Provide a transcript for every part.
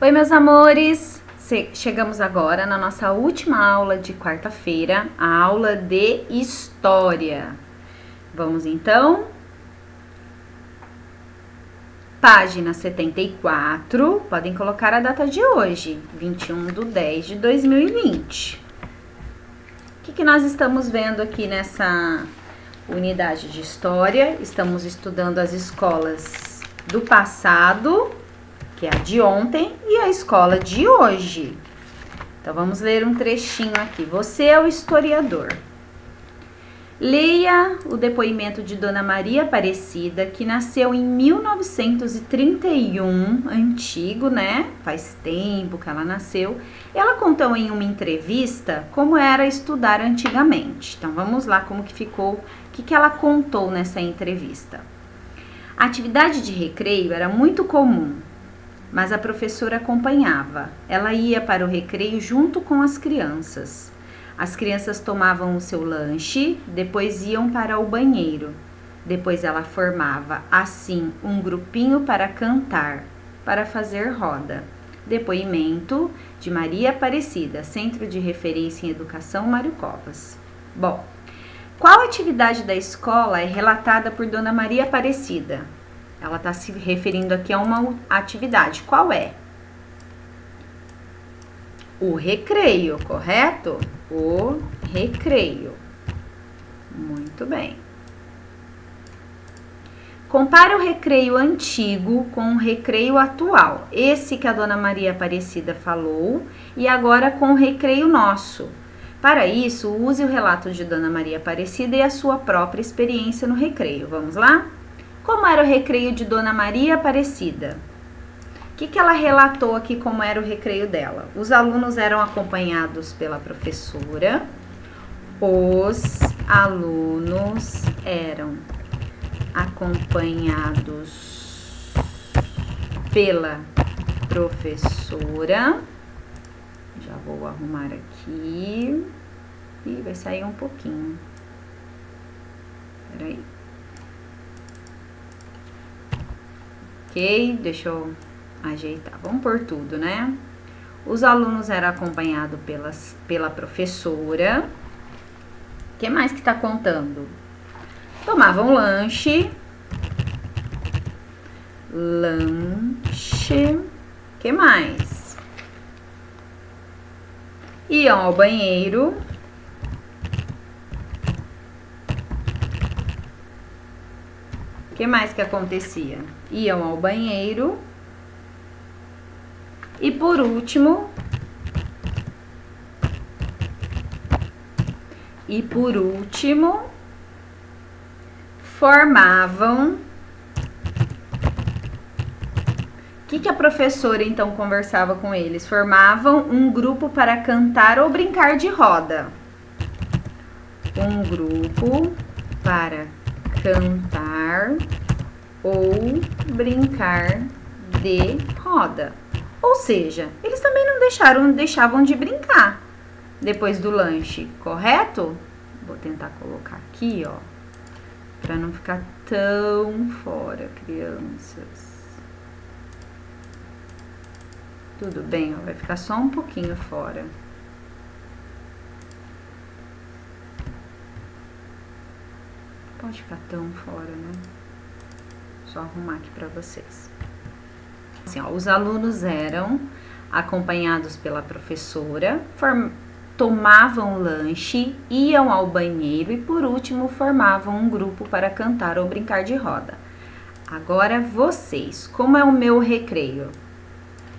Oi, meus amores! Chegamos agora na nossa última aula de quarta-feira, a aula de História. Vamos então? Página 74, podem colocar a data de hoje, 21/10/2020. O que nós estamos vendo aqui nessa unidade de História? Estamos estudando as escolas do passado, que é a de ontem, e a escola de hoje. Então, vamos ler um trechinho aqui. Você é o historiador. Leia o depoimento de Dona Maria Aparecida, que nasceu em 1931, antigo, né? Faz tempo que ela nasceu. Ela contou em uma entrevista como era estudar antigamente. Então, vamos lá como que ficou, o que ela contou nessa entrevista. A atividade de recreio era muito comum, mas a professora acompanhava. Ela ia para o recreio junto com as crianças. As crianças tomavam o seu lanche, depois iam para o banheiro. Depois ela formava, assim, um grupinho para cantar, para fazer roda. Depoimento de Maria Aparecida, Centro de Referência em Educação Mário Covas. Bom, qual atividade da escola é relatada por Dona Maria Aparecida? Ela está se referindo aqui a uma atividade. Qual é? O recreio, correto? O recreio. Muito bem. Compare o recreio antigo com o recreio atual. Esse que a Dona Maria Aparecida falou e agora com o recreio nosso. Para isso, use o relato de Dona Maria Aparecida e a sua própria experiência no recreio. Vamos lá? Como era o recreio de Dona Maria Aparecida? O que ela relatou aqui como era o recreio dela? Os alunos eram acompanhados pela professora. Os alunos eram acompanhados pela professora. Já vou arrumar aqui. E vai sair um pouquinho. Peraí. Ok, deixa eu ajeitar. Vamos por tudo, né? Os alunos eram acompanhados pela professora. O que mais que tá contando? Tomavam lanche. Lanche. O que mais? Iam ao banheiro. O que mais que acontecia? Iam ao banheiro. E por último, formavam. O que a professora então conversava com eles? Formavam um grupo para cantar ou brincar de roda. Um grupo para cantar ou brincar de roda. Ou seja, eles também não deixavam de brincar depois do lanche, correto? Vou tentar colocar aqui, ó, para não ficar tão fora, crianças. Tudo bem, ó, vai ficar só um pouquinho fora. Pode ficar tão fora, né? Só arrumar aqui para vocês. Assim, ó, os alunos eram acompanhados pela professora, tomavam lanche, iam ao banheiro e, por último, formavam um grupo para cantar ou brincar de roda. Agora, vocês, como é o meu recreio?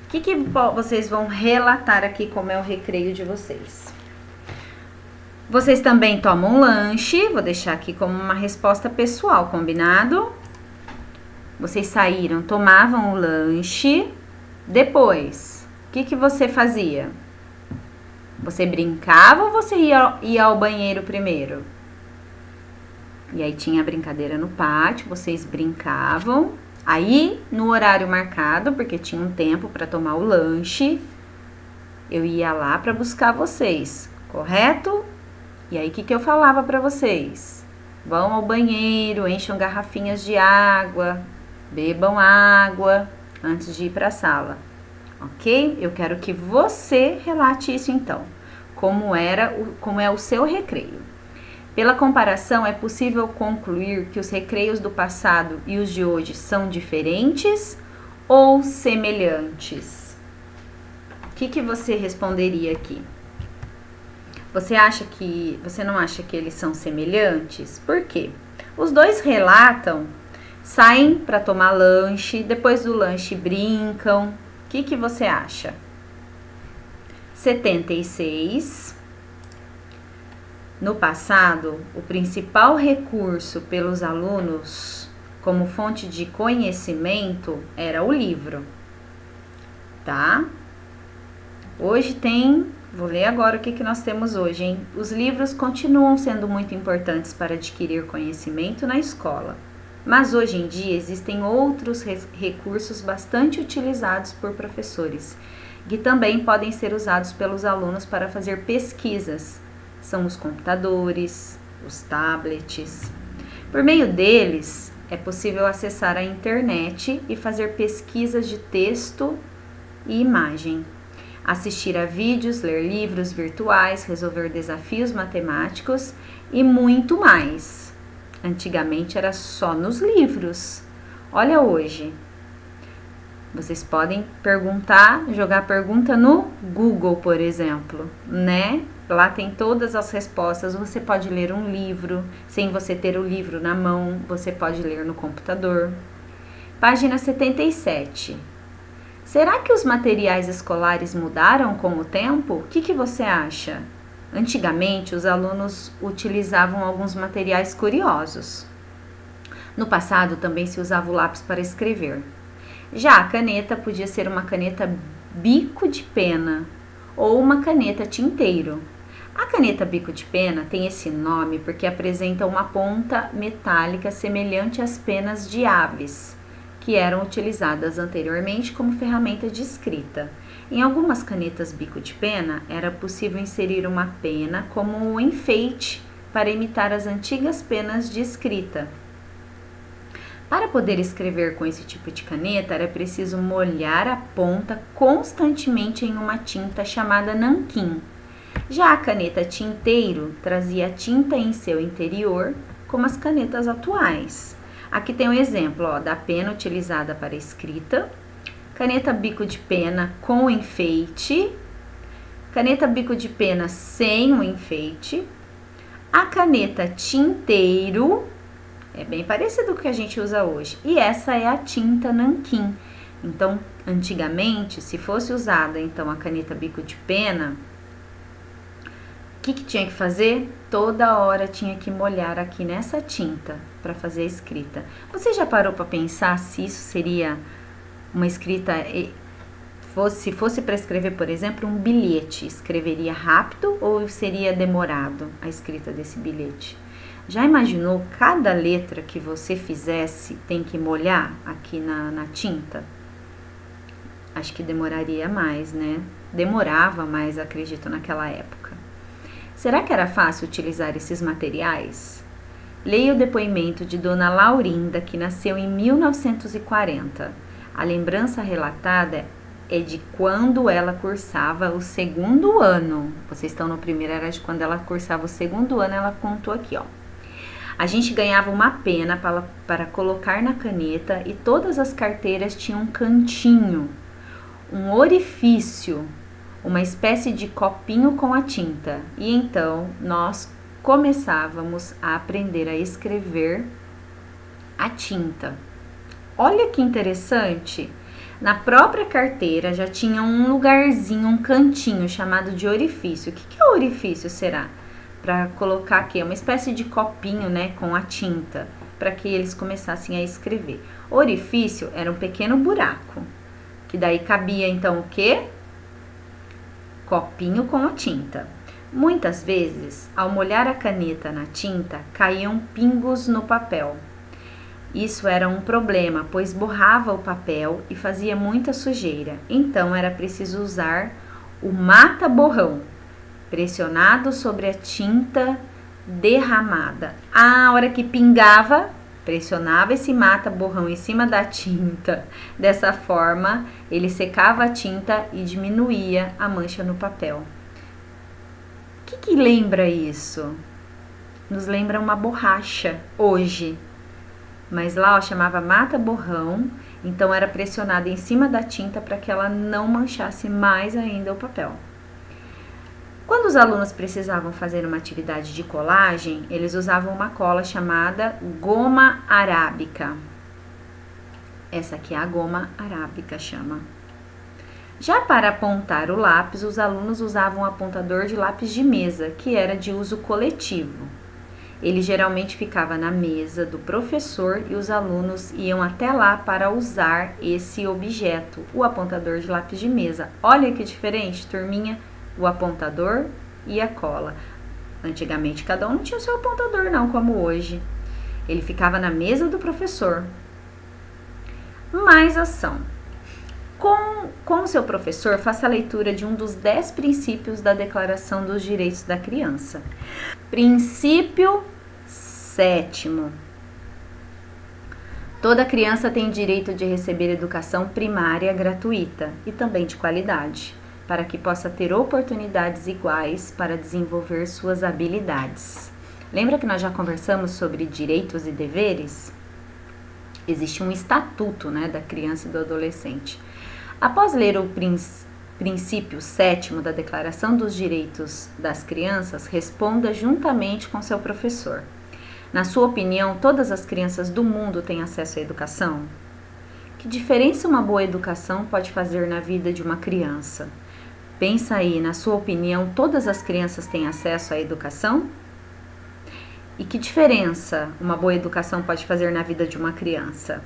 O que vocês vão relatar aqui como é o recreio de vocês? Vocês também tomam lanche, vou deixar aqui como uma resposta pessoal, combinado? Vocês saíram, tomavam o lanche, depois, o que você fazia? Você brincava ou você ia ao banheiro primeiro? E aí tinha a brincadeira no pátio, vocês brincavam, aí no horário marcado, porque tinha um tempo para tomar o lanche, eu ia lá para buscar vocês, correto? E aí o que eu falava para vocês? Vão ao banheiro, encham garrafinhas de água, bebam água antes de ir para a sala. ok? Eu quero que você relate isso então, como é o seu recreio. Pela comparação, é possível concluir que os recreios do passado e os de hoje são diferentes ou semelhantes? O que você responderia aqui? Você não acha que eles são semelhantes? Por quê? Os dois relatam, saem para tomar lanche, depois do lanche brincam. O que você acha? 76. No passado, o principal recurso pelos alunos como fonte de conhecimento era o livro, tá? Hoje vou ler agora o que nós temos hoje, hein? Os livros continuam sendo muito importantes para adquirir conhecimento na escola, mas hoje em dia existem outros recursos bastante utilizados por professores, que também podem ser usados pelos alunos para fazer pesquisas. São os computadores, os tablets. Por meio deles, é possível acessar a internet e fazer pesquisas de texto e imagem, assistir a vídeos, ler livros virtuais, resolver desafios matemáticos e muito mais. Antigamente era só nos livros. Olha hoje. Vocês podem jogar pergunta no Google, por exemplo, né? Lá tem todas as respostas. Você pode ler um livro, sem você ter o livro na mão, você pode ler no computador. Página 77. Será que os materiais escolares mudaram com o tempo? O que você acha? Antigamente, os alunos utilizavam alguns materiais curiosos. No passado, também se usava o lápis para escrever. Já a caneta podia ser uma caneta bico de pena ou uma caneta tinteiro. A caneta bico de pena tem esse nome porque apresenta uma ponta metálica semelhante às penas de aves, que eram utilizadas anteriormente como ferramenta de escrita. Em algumas canetas bico de pena, era possível inserir uma pena como um enfeite para imitar as antigas penas de escrita. Para poder escrever com esse tipo de caneta, era preciso molhar a ponta constantemente em uma tinta chamada nanquim. Já a caneta tinteiro trazia tinta em seu interior, como as canetas atuais. Aqui tem um exemplo da pena utilizada para escrita, caneta bico de pena com enfeite, caneta bico de pena sem o enfeite, a caneta tinteiro, é bem parecido com o que a gente usa hoje, e essa é a tinta nanquim. Então, antigamente, se fosse usada então a caneta bico de pena, o que tinha que fazer? Toda hora tinha que molhar aqui nessa tinta para fazer a escrita. Você já parou para pensar se isso seria uma escrita, se fosse para escrever, por exemplo, um bilhete, escreveria rápido ou seria demorado a escrita desse bilhete? Já imaginou cada letra que você fizesse tem que molhar aqui na tinta? Acho que demoraria mais, né? Demorava mais, acredito, naquela época. Será que era fácil utilizar esses materiais? Leia o depoimento de Dona Laurinda, que nasceu em 1940. A lembrança relatada é de quando ela cursava o segundo ano. Vocês estão no primeiro, era de quando ela cursava o segundo ano, ela contou aqui, ó. A gente ganhava uma pena para colocar na caneta e todas as carteiras tinham um cantinho, um orifício, uma espécie de copinho com a tinta. E então nós começávamos a aprender a escrever a tinta. Olha que interessante! Na própria carteira já tinha um lugarzinho, um cantinho chamado de orifício. O que é orifício, será? Para colocar aqui, uma espécie de copinho, né, com a tinta, para que eles começassem a escrever. Orifício era um pequeno buraco, que daí cabia então o quê? Copinho com a tinta. Muitas vezes, ao molhar a caneta na tinta, caíam pingos no papel. Isso era um problema, pois borrava o papel e fazia muita sujeira. Então, era preciso usar o mata-borrão, pressionado sobre a tinta derramada. A hora que pingava, Pressionava esse mata-borrão em cima da tinta. Dessa forma, ele secava a tinta e diminuía a mancha no papel. O que lembra isso? Nos lembra uma borracha hoje. Mas lá, ó, chamava mata-borrão. Então, era pressionada em cima da tinta para que ela não manchasse mais ainda o papel. Quando os alunos precisavam fazer uma atividade de colagem, eles usavam uma cola chamada goma arábica. Essa aqui é a goma arábica, chama. Já para apontar o lápis, os alunos usavam um apontador de lápis de mesa, que era de uso coletivo. Ele geralmente ficava na mesa do professor e os alunos iam até lá para usar esse objeto, o apontador de lápis de mesa. Olha que diferente, turminha, o apontador e a cola. Antigamente cada um não tinha o seu apontador não, como hoje. Ele ficava na mesa do professor. Mais ação. Com o seu professor, faça a leitura de um dos 10 princípios da Declaração dos Direitos da Criança. Princípio 7º. Toda criança tem direito de receber educação primária gratuita e também de qualidade, para que possa ter oportunidades iguais para desenvolver suas habilidades. Lembra que nós já conversamos sobre direitos e deveres? Existe um estatuto, né, da criança e do adolescente. Após ler o princípio 7º da Declaração dos Direitos das Crianças, responda juntamente com seu professor. Na sua opinião, todas as crianças do mundo têm acesso à educação? Que diferença uma boa educação pode fazer na vida de uma criança? Pensa aí, na sua opinião, todas as crianças têm acesso à educação? E que diferença uma boa educação pode fazer na vida de uma criança?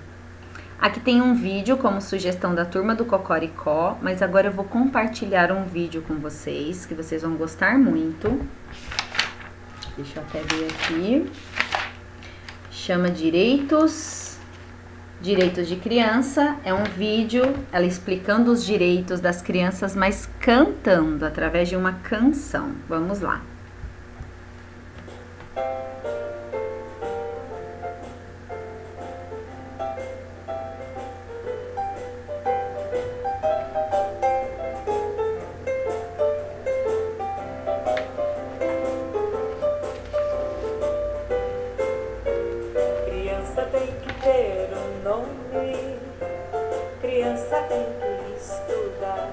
Aqui tem um vídeo como sugestão da turma do Cocoricó, mas agora eu vou compartilhar um vídeo com vocês, que vocês vão gostar muito. Deixa eu até ver aqui. Chama Direitos de Criança. É um vídeo, ela explicando os direitos das crianças, mas cantando, através de uma canção. Vamos lá. Criança tem que estudar,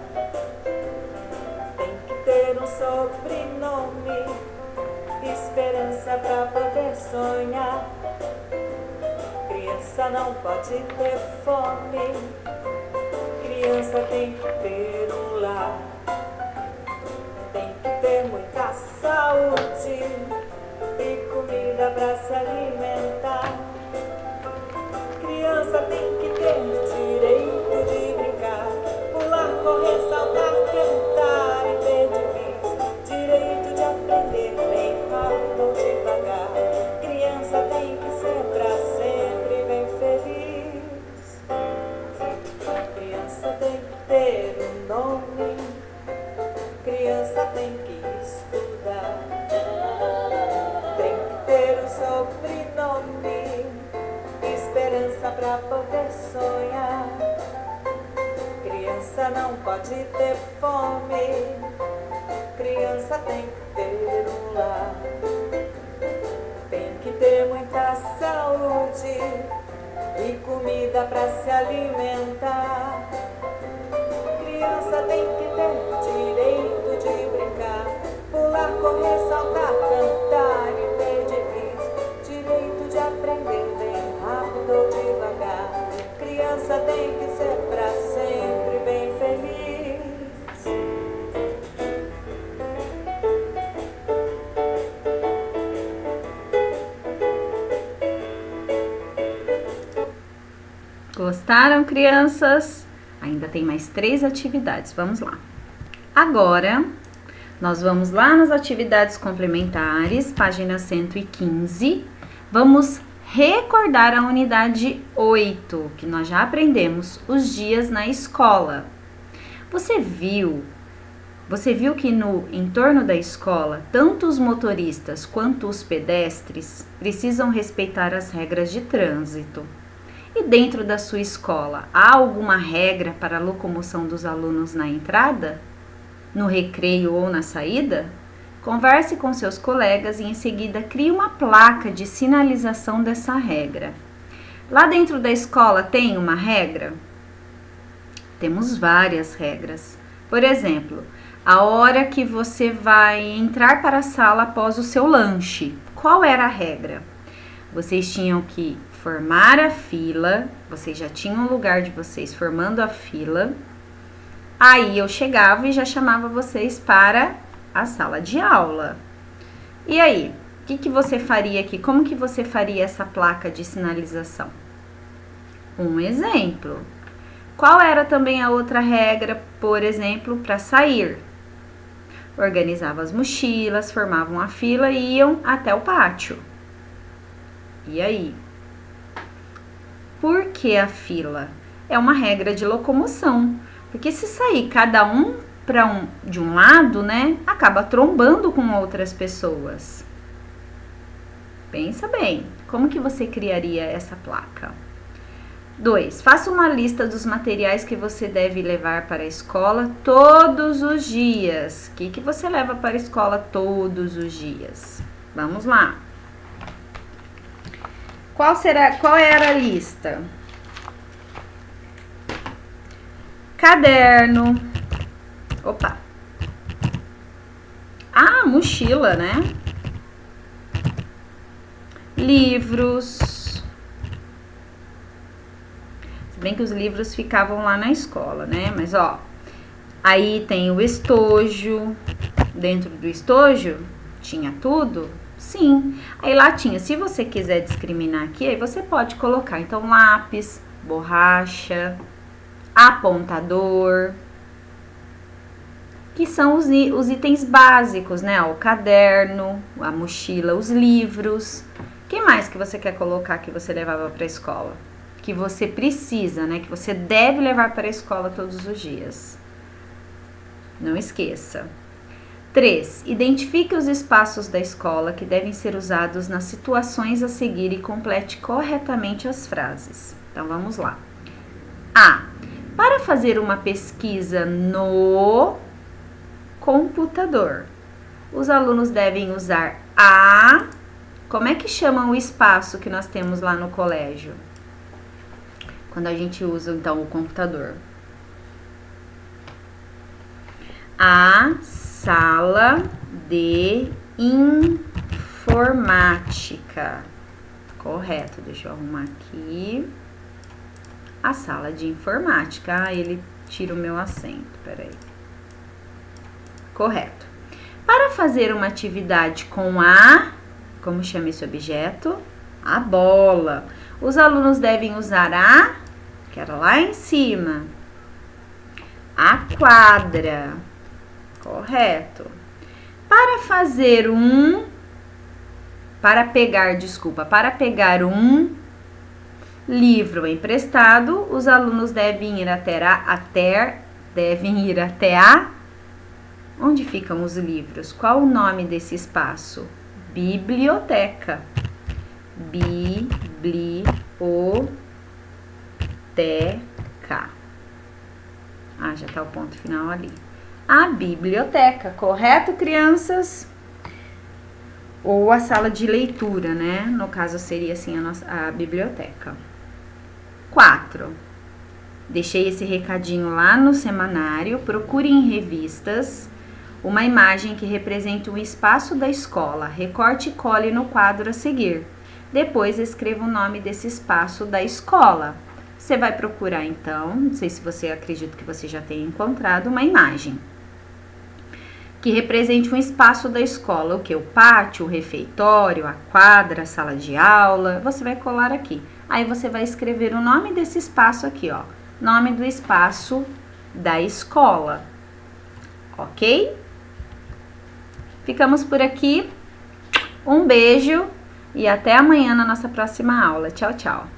tem que ter um sobrenome, esperança pra poder sonhar. Criança não pode ter fome, criança tem que ter um lar, tem que ter muita saúde e comida pra se alimentar. Criança tem que ter direito de brincar, pular, correr, saltar, cantar e ter direito de aprender bem rápido ou devagar. Criança tem que ser pra sempre bem feliz. Criança tem que ter um nome, criança tem que estudar, tem que ter um sobrenome, esperança pra poder sonhar. Criança não pode ter fome, criança tem que ter um lar, tem que ter muita saúde e comida pra se alimentar. Criança tem que ter direito de brincar, pular, correr, saltar, cantar e ter direito de aprender bem rápido ou devagar. Criança tem que ser pra sempre bem feliz. Gostaram, crianças? Ainda tem mais 3 atividades, vamos lá. Agora, nós vamos lá nas atividades complementares, página 115. Vamos recordar a unidade 8, que nós já aprendemos, os dias na escola. Você viu Você viu que no entorno da escola, tanto os motoristas quanto os pedestres precisam respeitar as regras de trânsito. E dentro da sua escola, há alguma regra para a locomoção dos alunos na entrada, no recreio ou na saída? Converse com seus colegas e em seguida crie uma placa de sinalização dessa regra. Lá dentro da escola tem uma regra? Temos várias regras. Por exemplo, a hora que você vai entrar para a sala após o seu lanche. Qual era a regra? Vocês tinham que formar a fila, vocês já tinham o lugar de vocês formando a fila. Aí eu chegava e já chamava vocês para a sala de aula. E aí, o que você faria aqui? Como que você faria essa placa de sinalização? Um exemplo. Qual era também a outra regra, por exemplo, para sair? Organizavam as mochilas, formavam a fila e iam até o pátio. E aí? Por que a fila? É uma regra de locomoção. Porque se sair cada um de um lado, né, acaba trombando com outras pessoas. Pensa bem, como que você criaria essa placa? 2. Faça uma lista dos materiais que você deve levar para a escola todos os dias. O que você leva para a escola todos os dias? Vamos lá. Qual era a lista? Caderno. Opa. Ah, mochila, né? Livros. Se bem que os livros ficavam lá na escola, né? Mas, ó, aí tem o estojo. Dentro do estojo tinha tudo? Sim. Aí lá tinha, se você quiser discriminar aqui, aí você pode colocar, então, lápis, borracha, apontador, que são os itens básicos, né? O caderno, a mochila, os livros. O que mais que você quer colocar que você levava para a escola? Que você precisa, né? Que você deve levar para a escola todos os dias. Não esqueça. 3. Identifique os espaços da escola que devem ser usados nas situações a seguir e complete corretamente as frases. Então, vamos lá. A. Para fazer uma pesquisa no computador, os alunos devem usar a... Como é que chama o espaço que nós temos lá no colégio? Quando a gente usa, então, o computador. A sala de informática. Correto, deixa eu arrumar aqui. A sala de informática. Ah, ele tira o meu acento, peraí. Correto. Para fazer uma atividade com a... Como chama esse objeto? A bola. Os alunos devem usar a... Que era lá em cima. A quadra. Correto. Para pegar um livro emprestado, os alunos devem ir até a... Onde ficam os livros? Qual o nome desse espaço? Biblioteca. Biblioteca. Ah, já tá o ponto final ali. A biblioteca, correto, crianças? Ou a sala de leitura, né? No caso, seria assim a biblioteca. 4. Deixei esse recadinho lá no semanário. Procure em revistas uma imagem que represente um espaço da escola. Recorte e cole no quadro a seguir. Depois, escreva o nome desse espaço da escola. Você vai procurar, então, não sei se você acredita que você já tenha encontrado uma imagem que represente um espaço da escola. O que? O pátio, o refeitório, a quadra, a sala de aula. Você vai colar aqui. Aí, você vai escrever o nome desse espaço aqui, ó. Nome do espaço da escola. Ok? Ficamos por aqui. Um beijo e até amanhã na nossa próxima aula. Tchau, tchau.